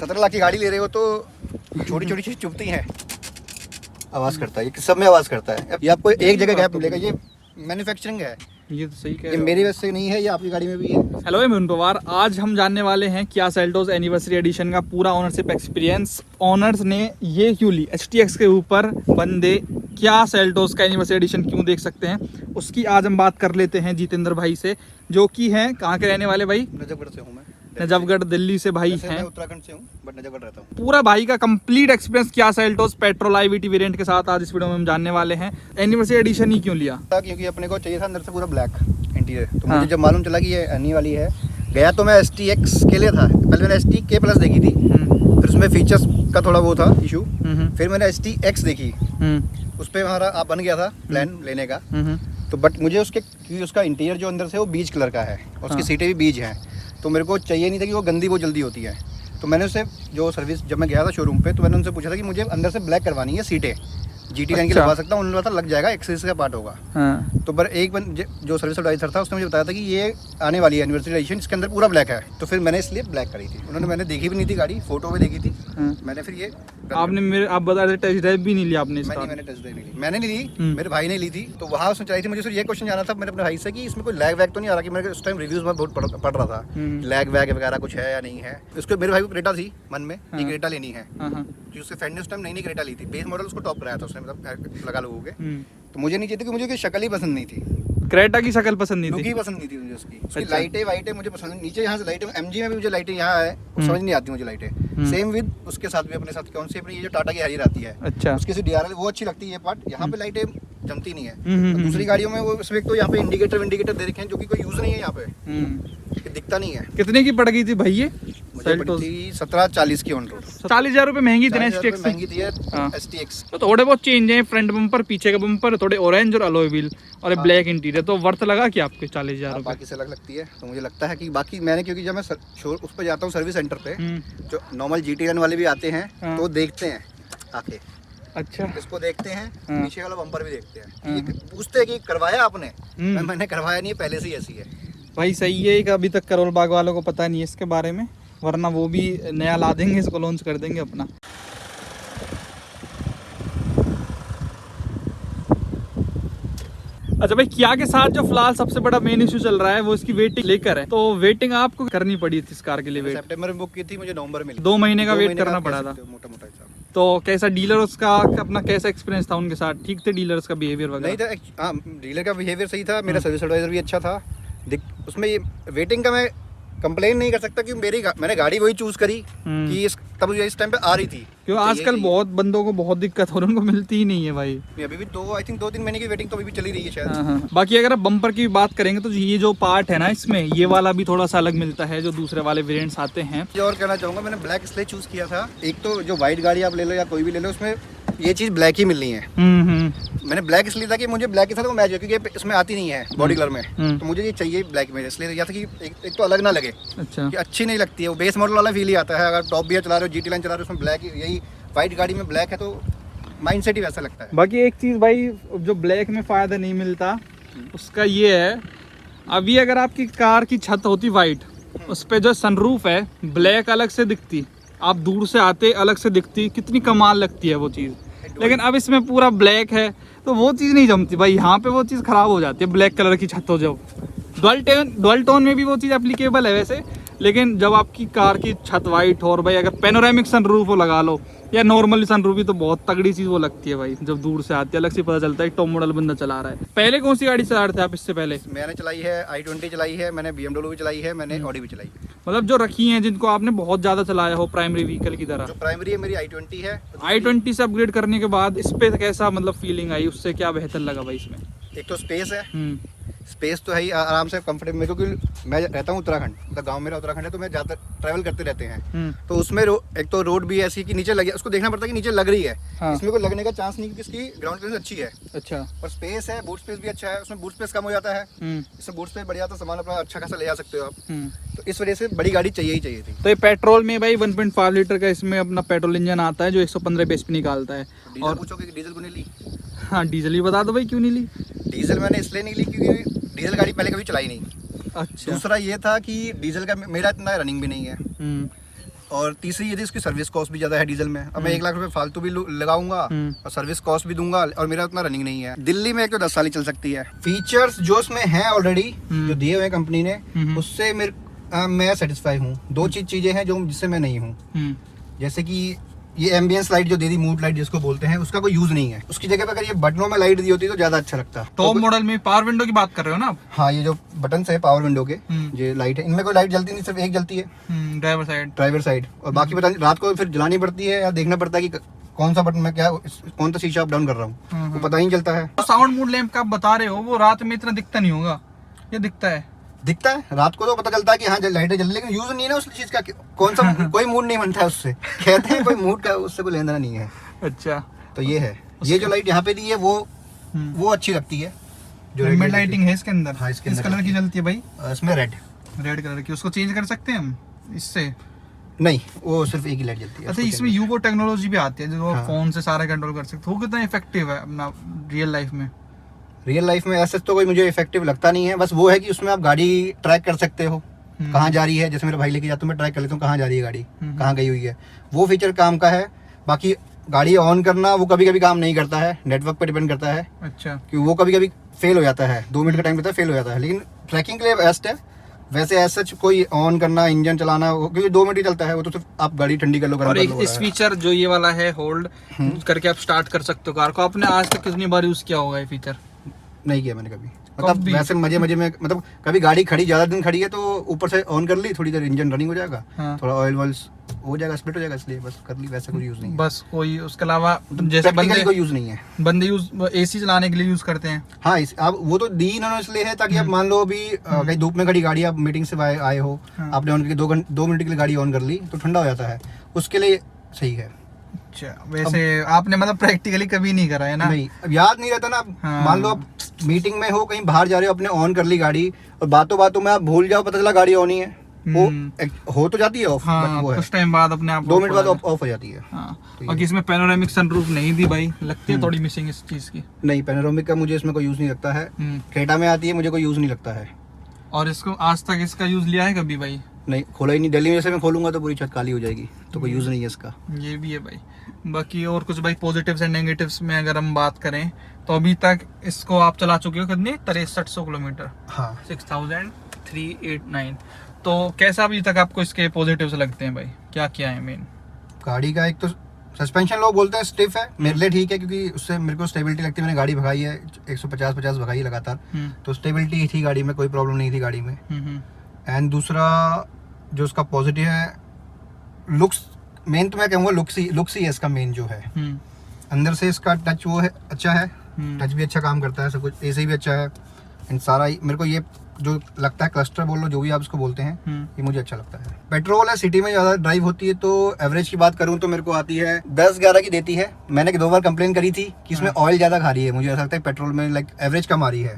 17 लाख की गाड़ी ले रहे हो तो छोटी छोटी चीज चुभती हैं, आवाज़ करता है, ये सब में आवाज़ करता है। ये आपको एक जगह गैप मिलेगा, ये मैन्युफैक्चरिंग है, ये तो सही कह ये रहे हो। मेरी वजह से नहीं है, ये आपकी गाड़ी में भी है। हेलो मैं मिथुन पवार, आज हम जानने वाले हैं किया सेल्टोस एनिवर्सरी एडिशन का पूरा ओनरशिप एक्सपीरियंस। ओनर्स ने ये क्यों ली, HTX के ऊपर बंदे क्या सेल्टोस का एनिवर्सरी एडिशन क्यों देख सकते हैं, उसकी आज हम बात कर लेते हैं जितेंद्र भाई से, जो कि हैं कहाँ के रहने वाले भाई? नजफगढ़ से हूँ मैं। नजफगढ़ दिल्ली से भाई वैसे हैं। मैं उत्तराखंड से हूँ बट नजफगढ़ रहता हूँ। पूरा भाई का complete experience Kia Seltos petrol IVT variant के साथ आज इस वीडियो में हम जानने वाले हैं। एनिवर्सरी एडिशन ही क्यों लिया? क्योंकि अपने को चाहिए था अंदर से पूरा ब्लैक इंटीरियर, तो मुझे जब मालूम चला कि ये आने वाली है, गया तो मैं STX के लिए था। पहले मैंने STK+ देखी थी, फिर उसमें फीचर्स का थोड़ा वो था इशू, फिर मैंने STX देखी, उस पर हमारा बन गया था प्लान लेने का। तो बट मुझे उसके क्योंकि उसका इंटीरियर जो अंदर से वो बीज कलर का है और उसकी सीटें भी बीज हैं, तो मेरे को चाहिए नहीं था कि वो गंदी वो जल्दी होती है। तो मैंने उससे जो सर्विस जब मैं गया था शोरूम पे, तो मैंने उनसे पूछा था कि मुझे अंदर से ब्लैक करवानी है सीटें, GT लाइन की लगवा सकता हूँ? उन्होंने बताया लग जाएगा, एक्सेसरीज का पार्ट होगा। तो पर एक जो सर्विस एडवाइजर था उसने मुझे बताया था कि ये आने वाली है एनिवर्सरी एडिशन, इसके अंदर पूरा ब्लैक है, तो फिर मैंने इसलिए ब्लैक करी थी। मैंने देखी भी नहीं थी गाड़ी, फोटो में देखी थी, मैंने फिर ये आपने आप बता रहे टेस्ट ड्राइव भी नहीं लिया आपने इसका? मैंने टेस्ट ड्राइव नहीं ली, मैंने नहीं ली, मेरे भाई ने ली थी। तो वहाँ उसने चलाई थी, मुझे सिर्फ ये क्वेश्चन जाना था मैंने अपने भाई से कि इसमें कोई लैग वैग तो नहीं आ रहा, कि मेरे उस टाइम रिव्यूज में बहुत पढ़ रहा था लैग वैग वगैरह कुछ है या नहीं है। उसको मेरे भाई को क्रेटा थी मन में कि क्रेटा लेनी है, क्योंकि उसके फ्रेंड ने उस टाइम नई क्रेटा ली थी, बेस मॉडल उसको टॉप कराया था उसने, मतलब लगा लोगों के। तो मुझे नहीं चाहिए, क्योंकि मुझे शक्ल ही पसंद नहीं थी, क्रेटा की शक्ल पसंद नहीं लुक थी, ही पसंद नहीं थी मुझे उसकी लाइटें वाइटें मुझे पसंद नहीं। नीचे यहाँ से लाइटें MG में भी मुझे लाइटें यहाँ है, समझ नहीं आती मुझे लाइटें। सेम विद उसके साथ भी अपने साथ कौन सी अपनी ये जो टाटा की हैरियर आती है, अच्छा उसकी सी DRL वो अच्छी लगती है, ये पार्ट यहाँ पे लाइटें जमती नहीं है। तो दूसरी गाड़ियों में वो उसमें तो यहाँ पे इंडिकेटर दे रखे हैं, जो कि कोई यूज नहीं है यहाँ पे, ये दिखता नहीं है। कितने की पड़ गई थी भाई ये? मुझे पड़ी थी 1740 की ऑन रोड। 40,000 रुपए महंगी थी ना 40,000 STX से? महंगी थी STX। तो थोड़े बहुत चेंज है, फ्रंट बम्पर, पीछे का बम्पर, थोड़े ऑरेंज और अलॉय व्हील और ब्लैक इंटीरियर, तो वर्थ लगा कि आपके 40,000 रुपए? बाकी से अलग लगती है, तो मुझे लगता है कि बाकी मैंने, क्योंकि जब मैं उस पर जाता हूँ सर्विस सेंटर पे, जो नॉर्मल GT लाइन वाले भी आते हैं तो देखते हैं आके, अच्छा इसको देखते हैं, पीछे वाला बम्पर भी देखते हैं, ये पूछते हैं कि करवाया आपने? मैंने करवाया नहीं है, पहले से ही ऐसी है भाई। सही है कि अभी तक करोल बाग वालों को पता नहीं है इसके बारे में, वरना वो भी नया ला देंगे, इसको लॉन्च कर देंगे अपना। अच्छा भाई, किया के साथ जो फिलहाल सबसे बड़ा मेन इशू चल रहा है वो इसकी वेटिंग लेकर है, तो वेटिंग आपको करनी पड़ी थी इस कार के लिए? वेट सितंबर में बुक की थी, मुझे नवंबर में 2 महीने का वेट करना पड़ा था, मोटा मोटा हिसाब। तो कैसा डीलर उसका अपना कैसा एक्सपीरियंस था उनके साथ? ठीक थे डीलर्स का बिहेवियर वगैरह? नहीं था, हाँ डीलर का बिहेवियर सही था, मेरा सर्विस एडवाइजर भी अच्छा था। उसमें ये वेटिंग का मैं कंप्लेन नहीं कर सकता, कि मैंने गाड़ी वही चूज करी कि तब मुझे इस टाइम पे आ रही थी। क्यों आजकल बहुत बंदों को बहुत दिक्कत हो रही है, उनको मिलती ही नहीं है भाई। अभी भी 2-3 महीने की वेटिंग तो अभी भी चली रही है शायद। बाकी अगर आप बम्पर की बात करेंगे तो ये जो पार्ट है ना इसमें, ये वाला भी थोड़ा सा अलग मिलता है जो दूसरे वाले वेरिएंट्स आते हैं। और कहना चाहूँगा, मैंने ब्लैक इसलिए चूज किया था, एक तो जो वाइट गाड़ी आप ले लो या कोई भी ले लो, उसमें ये चीज़ ब्लैक ही मिलनी है। मैंने ब्लैक इसलिए था कि मुझे ब्लैक के साथ वो मैच है, क्योंकि इसमें आती नहीं है बॉडी कलर में, तो मुझे ये चाहिए ब्लैक में, इसलिए लिया था कि एक तो अलग ना लगे, अच्छा कि अच्छी नहीं लगती है, वो बेस मॉडल वाला फील ही आता है। अगर टॉप भी चला रहे हो, GT लाइन चला रहे हो, उसमें ब्लैक, यही वाइट गाड़ी में ब्लैक है तो माइंड सेट ही वैसा लगता है। बाकी एक चीज़ भाई, जो ब्लैक में फ़ायदा नहीं मिलता उसका ये है, अभी अगर आपकी कार की छत होती वाइट, उस पर जो सनरूफ है ब्लैक अलग से दिखती, आप दूर से आते अलग से दिखती, कितनी कमाल लगती है वो चीज़। लेकिन अब इसमें पूरा ब्लैक है तो वो चीज़ नहीं जमती भाई, यहाँ पे वो चीज़ ख़राब हो जाती है। ब्लैक कलर की छत हो जाओ, डुअल टोन में भी वो चीज़ एप्लीकेबल है वैसे, लेकिन जब आपकी कार की छत वाइट हो, और भाई अगर पेनोरामिक सनरूफ हो लगा लो या नॉर्मल सनरूफ भी, तो बहुत तगड़ी चीज़ वो लगती है भाई, जब दूर से आती है अलग से पता चलता है टॉप मॉडल बंदा चला रहा है। पहले कौन सी गाड़ी चला रहे थे आप इससे पहले? मैंने चलाई है i20 चलाई है, मैंने BMW भी चलाई है, मैंने ऑडी भी चलाई। मतलब जो रखी हैं जिनको आपने बहुत ज़्यादा चलाया हो प्राइमरी व्हीकल की तरह? जो प्राइमरी है मेरी i20 है। i20 से अपग्रेड करने के बाद इस पे कैसा मतलब फीलिंग आई, उससे क्या बेहतर लगा भाई इसमें? एक तो स्पेस है, स्पेस तो है ही, आराम से कंफर्टेबल, क्योंकि मैं रहता हूँ उत्तराखंड, मतलब गांव मेरा उत्तराखंड है, तो मैं ज़्यादा ट्रैवल करते रहते हैं, तो उसमें एक तो रोड भी ऐसी कि नीचे लगे, उसको देखना पड़ता है कि नीचे लग रही है। इसमें कोई लगने का चांस नहीं, क्योंकि इसकी ग्राउंड क्लियरेंस अच्छी है। अच्छा, और स्पेस है, बूट स्पेस भी अच्छा है, उसमें बूट स्पेस कम हो जाता है, इसमें बूट स्पेस बढ़ जाता है, सामान अपना अच्छा खासा ले जा सकते हो आप, तो इस वजह से बड़ी गाड़ी चाहिए ही चाहिए थी। तो ये पेट्रोल में भाई 1.5 लीटर का इसमें अपना पेट्रोल इंजन आता है जो 115 bhp निकालता है। और पूछोगे कि डीजल को नहीं ली? हाँ डीजल ही बता दो भाई, क्यों नहीं ली? डीजल मैंने इसलिए नहीं ली क्योंकि डीजल गाड़ी पहले कभी चलाई नहीं। अच्छा, दूसरा ये था कि डीजल का मेरा इतना रनिंग भी नहीं है, और तीसरी ये थी इसकी सर्विस कॉस्ट भी ज़्यादा है डीजल में। अब मैं 1 लाख रुपए फालतू भी लगाऊंगा और सर्विस कॉस्ट भी दूंगा और मेरा उतना रनिंग नहीं है। दिल्ली में एक तो 10 साल ही चल सकती है। फीचर्स जो इसमें हैं ऑलरेडी जो दिए हुए हैं कंपनी ने, उससे मैं सेटिस्फाई हूँ। 2 चीज़ें हैं जो जिससे मैं नहीं हूँ। जैसे कि ये एम्बियंस लाइट जो दे दी, मूड लाइट जिसको बोलते हैं, उसका कोई यूज नहीं है। उसकी जगह पे अगर ये बटनों में लाइट दी होती तो ज्यादा अच्छा लगता। टॉप मॉडल में पावर विंडो की बात कर रहे हो ना आप? हाँ, ये जो बटन है पावर विंडो के, ये लाइट है, इनमें कोई लाइट जलती नहीं, सिर्फ एक जलती है ड्राइवर साइड और बाकी पता रात को फिर जलानी पड़ती है या देखना पड़ता है कि कौन सा बटन में क्या, कौन सा शीशा अप डाउन कर रहा हूँ, वो पता ही नहीं चलता है। साउंड मूड लैंप का आप बता रहे हो, वो रात में इतना दिखता नहीं होगा? ये दिखता है रात को तो पता चलता है कि हाँ लाइटें जल, लेकिन यूज नहीं है ना उस चीज का। कौन सा कोई मूड नहीं बनता है उससे, कहते हैं कोई मूड का उससे कोई लेना नहीं है। अच्छा, तो ये है, ये जो लाइट यहाँ पे दी है वो अच्छी लगती है। जो रेड लाइटिंग है इसके अंदर, हाँ, इसके किस कलर की जलती है भाई? इसमें रेड कलर की। उसको चेंज कर सकते हैं हम इससे? नहीं, वो सिर्फ एक ही लाइट जलती है। अच्छा, इसमें यूवो टेक्नोलॉजी भी आती है जो फोन से सारा कंट्रोल कर सकते हो। वो कितना इफेक्टिव है अपना रियल लाइफ में? रियल लाइफ में ऐसा तो कोई मुझे इफेक्टिव लगता नहीं है। बस वो है कि उसमें आप गाड़ी ट्रैक कर सकते हो, कहाँ जा रही है। जैसे मेरे भाई लेके जाता हूँ, मैं ट्रैक कर लेता हूँ कहाँ जा रही है गाड़ी, कहाँ गई हुई है। वो फीचर काम का है। बाकी गाड़ी ऑन करना वो कभी कभी काम नहीं करता है, नेटवर्क पे डिपेंड करता है। अच्छा, कि वो कभी कभी फेल हो जाता है, 2 मिनट का टाइम लेता है, फेल हो जाता है। लेकिन ट्रैकिंग के लिए बेस्ट है। वैसे ऐसा कोई ऑन करना, इंजन चलाना, क्योंकि 2 मिनट ही चलता है वो, तो सिर्फ आप गाड़ी ठंडी कर लो, और एक इस फीचर जो ये वाला है होल्ड करके आप स्टार्ट कर सकते हो कार को। आपने आज तक कितनी बार यूज किया होगा ये फीचर? नहीं किया मैंने कभी। मतलब वैसे मजे में, मतलब कभी गाड़ी खड़ी ज्यादा दिन खड़ी है तो ऊपर से ऑन कर ली, थोड़ी देर इंजन रनिंग हो जाएगा, थोड़ा ऑयल वॉल्स हो जाएगा, स्प्लिट हो जाएगा, इसलिए बस कर ली। वैसा कोई यूज नहीं है। बस कोई उसके अलावा जैसे बंदे कोई यूज नहीं है। बंदे एसी चलाने के लिए यूज करते हैं। हाँ, आप वो तो दी इन्होंने इसलिए है ताकि आप मान लो अभी कहीं धूप में खड़ी गाड़ी, आप मीटिंग से आए हो, आपने ऑन करके 2 मिनट के लिए गाड़ी ऑन कर ली तो ठंडा हो जाता है, उसके लिए सही है। अच्छा, वैसे आपने मतलब प्रैक्टिकली कभी नहीं करा है ना? नहीं, अब याद नहीं रहता ना। मान लो आप मीटिंग में हो, कहीं बाहर जा रहे हो, अपने ऑन कर ली गाड़ी और बातों में आप भूल जाओ, पता चला गाड़ी ऑन ही है। वो हो तो जाती है ऑफ, बट वो है कुछ टाइम बाद अपने आप 2 मिनट बाद ऑफ हो जाती है। और इसमें पैनोरामिक सनरूफ नहीं दी भाई, लगती है थोड़ी मिसिंग इस चीज की। नहीं, पैनोरामिक का मुझे इसमें कोई यूज नहीं लगता है। क्रेटा में आती है, मुझे कोई यूज नहीं लगता है। और इसको आज तक इसका यूज लिया है कभी भाई? नहीं, खोला ही नहीं। दिल्ली में जैसे मैं खोलूंगा तो पूरी छत काली हो जाएगी, तो कोई यूज नहीं है इसका। ये भी है भाई। बाकी और कुछ भाई पॉजिटिव्स एंड नेगेटिव्स में अगर हम बात करें तो अभी तक इसको आप चला चुके हो कितने? 6300 किलोमीटर। हाँ, 6389। तो कैसा अभी तक आपको इसके पॉजिटिव्स लगते हैं भाई? क्या क्या है मेन? गाड़ी का एक तो सस्पेंशन लोग बोलते हैं स्टिफ है, मेरे लिए ठीक है क्योंकि उससे मेरे को स्टेबिलिटी लगती है। मैंने गाड़ी भगाई है 150 भगाई है लगातार, तो स्टेबिलिटी थी गाड़ी में, कोई प्रॉब्लम नहीं थी गाड़ी में। एंड दूसरा जो उसका पॉजिटिव है, लुक्स। मेन तो मैं कहूँगा लुक्स ही है इसका मेन जो है। अंदर से इसका टच वो है, अच्छा है, टच भी अच्छा काम करता है, सब कुछ एसी भी अच्छा है। एंड सारा मेरे को ये जो लगता है क्लस्टर बोल लो, जो भी आप इसको बोलते हैं, ये मुझे अच्छा लगता है। पेट्रोल है, सिटी में ज़्यादा ड्राइव होती है तो एवरेज की बात करूँ तो मेरे को आती है 10-11 की देती है। मैंने 2 बार कंप्लेन करी थी कि इसमें ऑयल ज़्यादा खा रही है, मुझे ऐसा लगता है पेट्रोल में लाइक एवरेज कम आ रही है।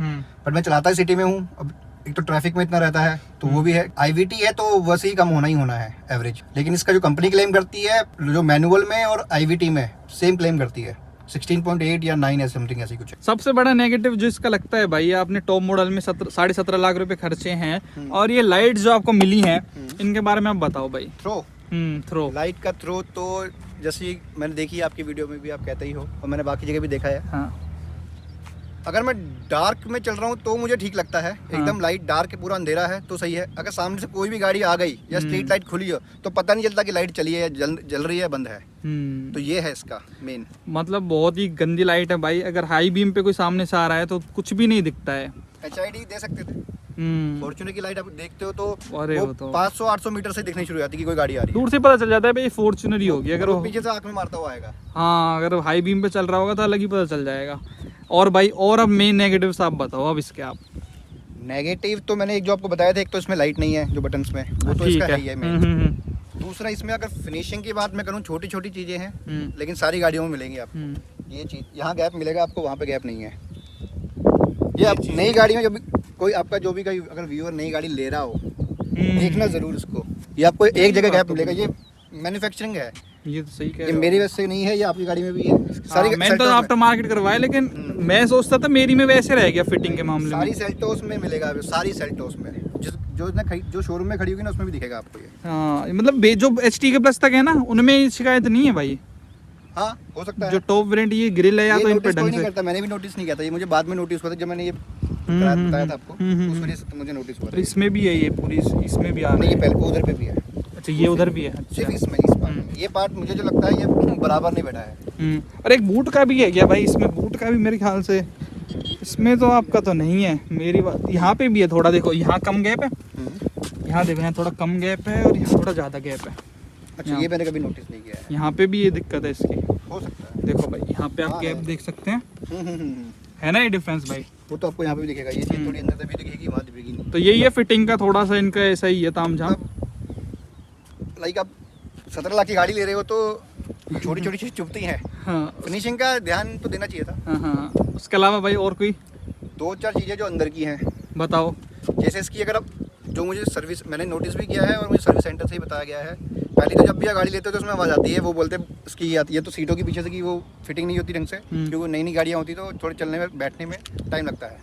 बट मैं चलाता ही सिटी में हूँ, अब एक तो ट्रैफिक में इतना रहता है तो वो भी है। IVT है तो वैसे ही कम होना ही होना है एवरेज। लेकिन इसका जो कंपनी क्लेम करती है, जो मैनुअल में और IVT में सेम क्लेम करती है, 16.8 या 9 है समथिंग ऐसी कुछ। सबसे बड़ा नेगेटिव जो इसका लगता है भाई, आपने टॉप मॉडल में 17.5 लाख रुपए खर्चे हैं और ये लाइट जो आपको मिली हैं, इनके बारे में आप बताओ भाई। थ्रो लाइट का थ्रो तो जैसे मैंने देखी है आपकी वीडियो में भी, आप कहते ही हो और मैंने बाकी जगह भी देखा है। हाँ। अगर मैं डार्क में चल रहा हूँ तो मुझे ठीक लगता है। एकदम लाइट डार्क पूरा अंधेरा है तो सही है। अगर सामने से कोई भी गाड़ी आ गई या स्ट्रीट लाइट खुली हो तो पता नहीं चलता कि लाइट चली है या जल रही है, बंद है। तो ये है इसका मेन। मतलब बहुत ही गंदी लाइट है भाई। अगर हाई बीम पे कोई सामने से आ रहा है तो कुछ भी नहीं दिखता है। HID दे सकते थे। फॉर्च्यूनर की लाइट आप देखते हो तो 500-800 मीटर से दिखने शुरू हो जाती है कि कोई गाड़ी आ रही है। दूर से पता चल जाता है भाई फॉर्च्यूनर ही होगी। अगर वो पीछे से आंख में मारता हुआ आएगा। हाँ, अगर हाई बीम पे चल रहा होगा तो अलग ही पता चल जाएगा। और भाई और अब मेन नेगेटिव्स आप बताओ अब इसके। आप नेगेटिव तो मैंने एक जो आपको बताया था, एक तो इसमें लाइट नहीं है जो बटन्स में, वो तो इसका है ही है मेन। दूसरा इसमें अगर फिनिशिंग की बात मैं करूँ, छोटी छोटी चीजें हैं लेकिन सारी गाड़ियों में मिलेंगी आपको। ये चीज यहाँ गैप मिलेगा आपको, वहाँ पे गैप नहीं है। ये आप नई गाड़ी में जब कोई आपका जो भी अगर व्यूअर नई गाड़ी ले रहा हो, देखना जरूर इसको। ये आपको एक जगह गैप मिलेगा। ये मैन्युफैक्चरिंग है, ये तो सही कह रहे हो। मेरी वैसे नहीं है, ये आपकी गाड़ी में भी है। सारी मैंने तो आफ्टर मार्केट करवाया, लेकिन मैं सोचता था मेरी में वैसे रह गया फिटिंग के मामले में। सारी सेल्टोस में मिलेगा, सारी सेल्टोस में जो शोरूम में खड़ी होगी ना उसमें भी दिखेगा आपको ये। हाँ मतलब जो HT के प्लस तक है ना उनमें शिकायत नहीं है भाई। हाँ हो सकता है। जो टॉप वेरिएंट ये ग्रिल है या ये तो इन पे नोटिस कोई ढंग नहीं से करता, मैंने भी नोटिस नहीं किया था, ये मुझे बाद में नोटिस हुआ था जब मैंने ये बताया था आपको, उस वजह से मुझे नोटिस हुआ था। इसमें भी है ये पूरी, इसमें भी आ रहा नहीं है। ये पहले उधर पे भी है। अच्छा ये उधर भी है। अच्छा सिर्फ इसमें इस पार्ट में ये पार्ट मुझे जो लगता है ये बराबर नहीं बैठा है। और एक बूट का भी है क्या भाई इसमें? बूट का भी मेरे ख्याल से इसमें तो आपका तो नहीं है। मेरी बात यहाँ पे भी है थोड़ा, देखो यहाँ कम गैप है, यहाँ देखो यहाँ थोड़ा कम गैप है और यहाँ थोड़ा ज़्यादा गैप है। अच्छा ये मैंने कभी नोटिस नहीं किया है। यहाँ पे भी ये दिक्कत है इसकी। हो सकता है। देखो भाई यहाँ पे आप हाँ, गैप है। देख सकते हैं, है ना ये डिफरेंस भाई। वो तो आपको यहाँ पे भी दिखेगा, ये चीज़ थोड़ी अंदर से भी दिखेगी, वहाँ दिखेगी नहीं। तो यही है फिटिंग का थोड़ा सा इनका ऐसा ही है तामझाम। लाइक आप 17 लाख की गाड़ी ले रहे हो तो छोटी छोटी चीज़ चुभती हैं। हाँ फिनिशिंग का ध्यान तो देना चाहिए था। हाँ हाँ। उसके अलावा भाई और कोई 2-4 चीज़ें जो अंदर की हैं, बताओ। जैसे इसकी अगर आप जो मुझे सर्विस मैंने नोटिस भी किया है और मुझे सर्विस सेंटर से ही बताया गया है, पहले तो जब भी आप गाड़ी लेते हो तो उसमें आवाज़ आती है, वो बोलते हैं इसकी ये आती है तो सीटों के पीछे से कि वो फिटिंग नहीं होती ढंग से, क्योंकि नई नई गाड़ियाँ होती तो थोड़े चलने में बैठने में टाइम लगता है।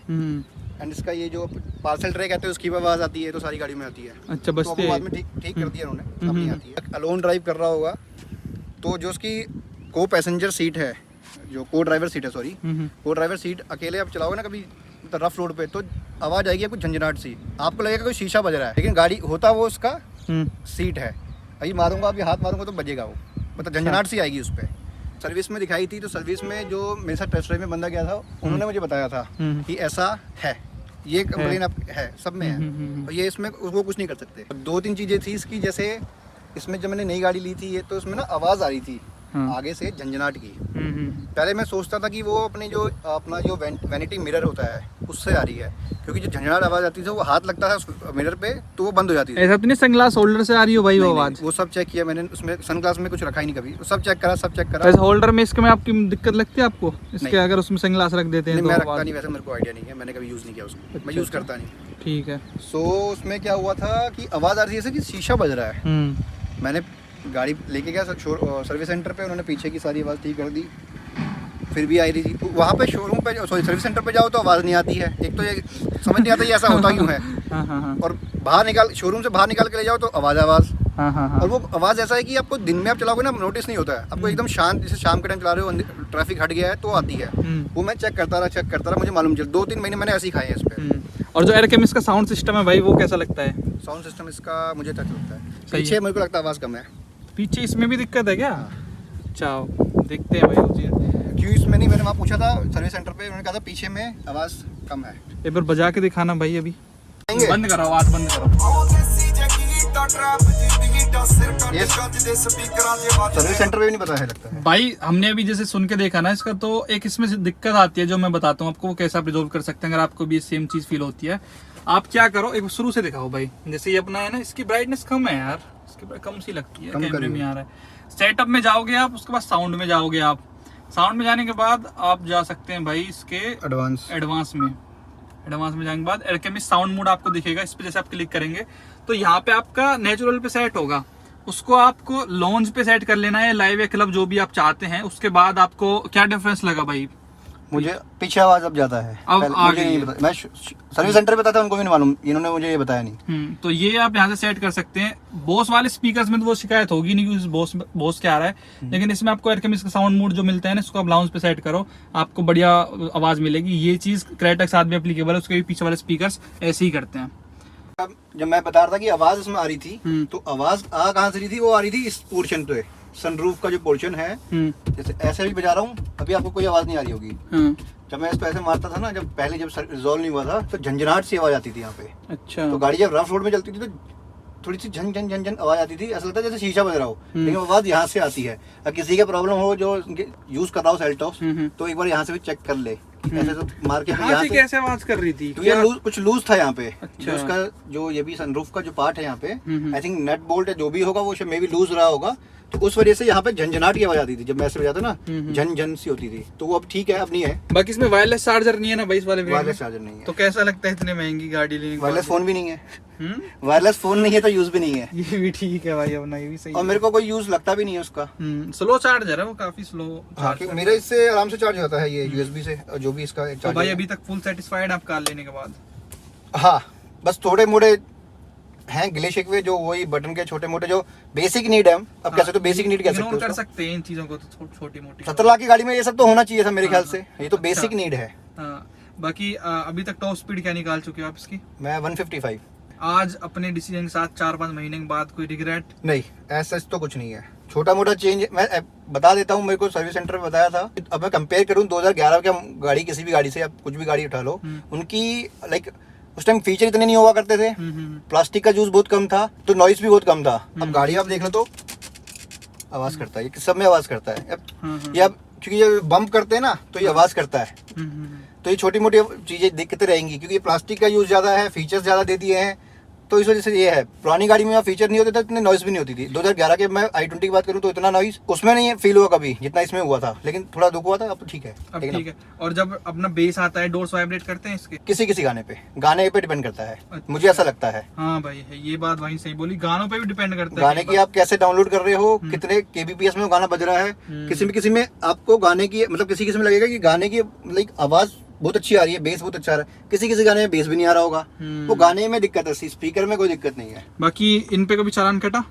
एंड इसका ये जो पार्सल ट्रे कहते हैं उसकी भी आवाज़ आती है, तो सारी गाड़ी में आती है। अच्छा तो बचते अब बाद में ठीक कर दिया उन्होंने, अब नहीं आती है। अलोन ड्राइव कर रहा होगा तो जो उसकी को पैसेंजर सीट है, जो को ड्राइवर सीट है, सॉरी को ड्राइवर सीट, अकेले आप चलाओगे ना कभी रफ रोड पे तो आवाज़ आएगी आपको झंझनाहट सी, आपको लगेगा कोई शीशा बज रहा है, लेकिन गाड़ी होता वो उसका सीट है। अभी मारूंगा, अभी हाथ मारूंगा तो बजेगा वो, मतलब झंझनाहट सी आएगी उस पर। सर्विस में दिखाई थी तो सर्विस में जो मेरे साथ टेस्ट ड्राइव में बंदा गया था उन्होंने मुझे बताया था कि ऐसा है, ये कंप्लेन अब है, सब में है, और ये इसमें वो कुछ नहीं कर सकते। 2-3 चीज़ें थी इसकी, जैसे इसमें जब मैंने नई गाड़ी ली थी ये तो इसमें ना आवाज़ आ रही थी आगे से झंझनाहट की। पहले मैं सोचता था कि वो अपना जो वैनिटी मिरर होता है उससे आ रही है, क्योंकि जो झंझनाहट आवाज़ आती थी वो हाथ लगता था मिरर पे तो वो बंद हो जाती थी। ऐसा तो नहीं सनग्लास होल्डर से आ रही हो भाई वो आवाज़? वो सब चेक किया मैंने, उसमें सनग्लास में कुछ रखा ही नहीं कभी, सब चेक करा। वैसे होल्डर में इसके में आपकी दिक्कत लगती है आपको इसके, अगर उसमें सनग्लास रख देते हैं तो? मैं रखता नहीं, वैसे मेरे को आइडिया नहीं है, मैंने कभी यूज़ नहीं किया उसको, मैं यूज़ करता नहीं। ठीक है। सो उसमें क्या हुआ था कि आवाज़ आ रही है जैसे कि शीशा बज रहा है। मैंने गाड़ी लेके गया सर्विस सेंटर पे, उन्होंने पीछे की सारी आवाज़ ठीक कर दी, फिर भी आई रही थी। तो वहाँ पे शोरूम पे, सॉरी सर्विस सेंटर पे जाओ तो आवाज़ नहीं आती है, एक तो ये समझ नहीं आता ये ऐसा होता क्यों है। और बाहर शोरूम से बाहर निकाल के ले जाओ तो आवाज़। और वो आवाज़ ऐसा है कि आपको दिन में आप चलाओगे ना नोटिस नहीं होता है, आपको एकदम शांत, जैसे शाम के टाइम चला रहे हो ट्रैफिक हट गया है तो आती है। वो मैं चेक करता रहा, मुझे मालूम चल 2-3 महीने मैंने ऐसे ही खाए हैं इस पर। और जो एयर केमिस्ट का साउंड सिस्टम है भाई वो कैसा लगता है? साउंड सिस्टम इसका मुझे अच्छा लगता है, पीछे मेरे को लगता है आवाज़ कम है। पीछे इसमें भी दिक्कत है क्या? अच्छा देखते हैं भाई वो चीज़। क्यों इसमें नहीं, मैंने वहाँ पूछा था सर्विस सेंटर पे, उन्होंने कहा था पीछे में आवाज़ कम है। एक बार बजा के दिखाना भाई, अभी बंद करो, आवाज़ बंद करो। सर्विस सेंटर पे भी नहीं पता है लगता है भाई। हमने अभी जैसे सुन के देखा ना इसका, तो एक इसमें से दिक्कत आती है जो मैं बताता हूँ आपको, वो कैसे आप रिजोल्व कर सकते हैं अगर आपको भी सेम चीज़ फील होती है। आप क्या करो, एक शुरू से दिखाओ भाई। जैसे ये अपना है ना, इसकी ब्राइटनेस कम है यार, इसकी कम सी लगती है कैमरे में आ रहा है। सेटअप में जाओगे आप, उसके बाद साउंड में जाओगे आप, साउंड में जाने के बाद आप जा सकते हैं भाई इसके एडवांस में जाने के बाद एयर केमिस्ट साउंड मोड आपको दिखेगा। इस पे जैसे आप क्लिक करेंगे तो यहाँ पे आपका नेचुरल पे सेट होगा, उसको आपको लॉन्च पे सेट कर लेना है, लाइव या क्लब जो भी आप चाहते हैं। उसके बाद आपको क्या डिफरेंस लगा भाई? मुझे पीछे आवाज अब जाता है, अब आ मुझे नहीं पता, मैं सर्विस सेंटर पे था, उनको भी नहीं मालूम, इन्होंने मुझे ये बताया नहीं। तो ये आप यहाँ से सेट कर सकते हैं। बोस वाले स्पीकर्स में तो वो शिकायत होगी नहीं क्योंकि बोस क्या आ रहा है, लेकिन इसमें आपको एयर केमिस्ट का साउंड मोड जो मिलता है ना, इसको आप लाउंज पे सेट करो, आपको बढ़िया आवाज मिलेगी। ये चीज क्रेटा के साथ भी एप्लीकेबल है, उसके भी पीछे वाले स्पीकर्स ऐसे ही करते हैं। जब मैं बता रहा था कि आवाज इसमें आ रही थी, तो आवाज आ कहाँ से रही थी? वो आ रही थी इस पोर्शन पे, सनरूफ का जो पोर्शन है, जैसे ऐसे भी बजा रहा हूँ, अभी आपको कोई आवाज नहीं आ रही होगी। जब मैं इसको ऐसे मारता था ना, जब रिजॉल्व नहीं हुआ था, तो झंझनाहट सी आवाज आती थी यहाँ पे। अच्छा। तो गाड़ी जब रफ रोड में चलती थी तो थोड़ी सी झन झन झन झन आवाज आती थी, ऐसा लगता है जैसे शीशा बज रहा हो, लेकिन आवाज यहाँ से आती है। अगर किसी का प्रॉब्लम हो जो यूज कर रहा हो सेल्टॉस, तो एक बार यहाँ से भी चेक कर ले। ऐसे तो मार के यहाँ से कैसे आवाज कर रही थी? तो ये कुछ लूज था यहाँ पे। अच्छा। उसका जो ये भी सनरूफ का जो पार्ट है यहाँ पे, आई थिंक नट बोल्ट जो भी होगा वो मे बी लूज रहा होगा, तो उस वजह से यहाँ पे झंझनाहट की आवाज आती थी जब मैं ऐसे बजाता ना, झन झन सी होती थी। तो वो अब ठीक है, अब नहीं है। बाकी इसमें वायरलेस चार्जर नहीं है ना भाई इस वाले? वायरलेस चार्जर नहीं है। तो कैसा लगता है इतने महंगी गाड़ी लेने? वायरलेस फोन भी नहीं है। वायरलेस फोन नहीं है तो यूज भी नहीं है। ये भी ठीक है भाई, अपना ये भी सही और मेरे को कोई यूज लगता भी नहीं है उसका। स्लो चार्जर है वो, काफी स्लो। हाँ, मेरे इससे आराम से चार्ज होता है ये यूएसबी से, जो भी इसका तो भाई अभी तक फुल सेटिस्फाइड आप कार लेने के बाद? हाँ, बस थोड़े मोड़े हैं गिले शिकवे, जो वही बटन के छोटे मोटे जो बेसिक नीड है, अब कैसे तो बेसिक नीड कह सकते इग्नोर हो कर उसको। सकते हैं इन चीजों को, तो छोटी मोटी 70 लाख की गाड़ी में ये सब तो होना चाहिए था मेरे ख्याल हाँ, से, ये तो अच्छा। बेसिक नीड है। हाँ, बाकी अभी तक टॉप स्पीड क्या निकाल चुके हो आप इसकी? मैं 155। आज अपने डिसीजन के साथ 4-5 महीने के बाद कोई रिग्रेट? नहीं, ऐसा तो कुछ नहीं है, छोटा मोटा चेंज मैं बता देता हूँ। मेरे को सर्विस सेंटर में बताया था, अब मैं कंपेयर करूँ 2011 की गाड़ी किसी भी गाड़ी से, आप कुछ भी गाड़ी उठा लो, उनकी लाइक उस टाइम फीचर इतने नहीं हुआ करते थे, प्लास्टिक का यूज बहुत कम था, तो नॉइस भी बहुत कम था। अब गाड़ी आप देख लो तो आवाज करता है, ये सब में आवाज करता है। ये अब क्योंकि ये बम्प करते हैं ना, तो ये आवाज करता है। तो ये छोटी मोटी चीजें दिक्कतें रहेंगी, क्योंकि ये प्लास्टिक का यूज ज्यादा है, फीचर्स ज्यादा दे दिए हैं, तो इस वजह से ये है। पुरानी गाड़ी में फीचर नहीं होते थे, इतनी नॉइस भी नहीं होती थी। 2011 के मैं i20 की बात करूँ तो इतना नॉइस उसमें नहीं फील हुआ कभी जितना इसमें हुआ था, लेकिन थोड़ा दुख हुआ था। अब ठीक है, अब ठीक है। और जब अपना बेस आता है, डोर्स वाइब्रेट करते हैं इसके? किसी किसी गाने पे डिपेंड करता है, मुझे ऐसा लगता है। हाँ भाई, है ये बात भाई सही बोली, गानों पे भी डिपेंड करता है। गाने की आप कैसे डाउनलोड कर रहे हो, कितने kbps में वो गाना बज रहा है। किसी में आपको गाने की मतलब किसी में लगेगा कि गाने की लाइक आवाज बहुत अच्छी आ रही है, बेस बहुत अच्छा आ रहा है, किसी गाने में बेस भी नहीं आ रहा होगा। वो गाने में दिक्कत है, स्पीकर में कोई दिक्कत नहीं है। बाकी इन पे कभी चालान कटा?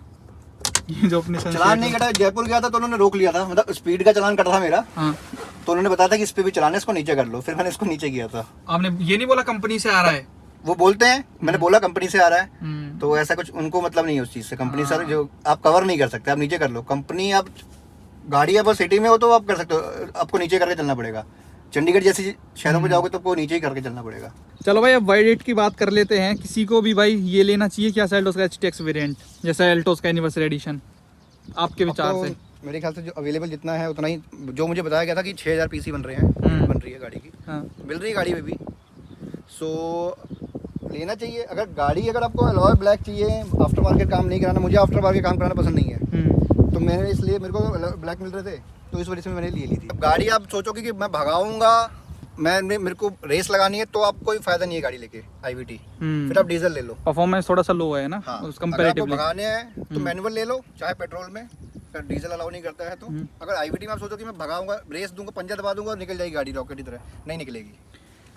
ये जो अपने चालान नहीं कटा, जयपुर गया था तो उन्होंने रोक लिया था, मतलब स्पीड का चालान कटा था मेरा। हाँ। तो उन्होंने बताया था कि इस पे भी चलाना है, इसको नीचे कर लो, फिर मैंने इसको नीचे किया था। आपने ये नहीं बोला कंपनी से आ रहा है? वो बोलते हैं, मैंने बोला कंपनी से आ रहा है, तो ऐसा कुछ उनको मतलब नहीं है उस चीज से। कंपनी से जो आप कवर नहीं कर सकते, आप नीचे कर लो। कंपनी आप गाड़ी आप सिटी में हो तो आप कर सकते हो, आपको नीचे करके चलना पड़ेगा। चंडीगढ़ जैसी शहरों में जाओगे तो आपको नीचे ही करके चलना पड़ेगा। चलो भाई, अब वाइड एट की बात कर लेते हैं। किसी को भी भाई ये लेना चाहिए क्या सेल्टोस का HTX वेरिएंट, जैसा एल्टोस का एनिवर्सरी एडिशन, आपके विचार तो से? मेरे ख्याल से जो अवेलेबल जितना है उतना ही, जो मुझे बताया गया था कि 6000 पीसी बन रहे हैं, बन रही है गाड़ी की। हाँ। मिल रही है गाड़ी में भी, सो लेना चाहिए। अगर आपको अलॉय ब्लैक चाहिए, आफ्टर मार्केट काम नहीं कराना, मुझे आफ्टर मार्केट काम कराना पसंद नहीं है, तो मैंने इसलिए, मेरे को ब्लैक मिल रहे थे तो इस वजह से मैंने ली थी। अब गाड़ी आप सोचोगे कि मैं भगाऊंगा, मेरे को रेस लगानी है, तो आपको कोई फायदा नहीं है गाड़ी लेके IVT, फिर आप डीजल ले लो। परफॉर्मेंस थोड़ा सा लो है ना, हाँ, उस अगर आपको कंपैरेटिवली। भगाने हैं तो मैनुअल ले लो, चाहे पेट्रोल में, अगर डीजल अलाउ नहीं करता है तो। अगर IVT में आप सोचो कि मैं भगाऊंगा, रेस दूंगा, पंजा दबा दूंगा और निकल जाएगी गाड़ी रॉकेट की तरह, नहीं निकलेगी।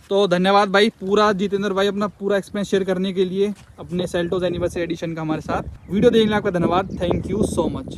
तो धन्यवाद भाई पूरा जितेंद्र भाई अपना पूरा एक्सपीरियंस शेयर करने के लिए अपने सेल्टोस एनिवर्सरी एडिशन का हमारे साथ। वीडियो देखने आपका धन्यवाद, थैंक यू सो मच।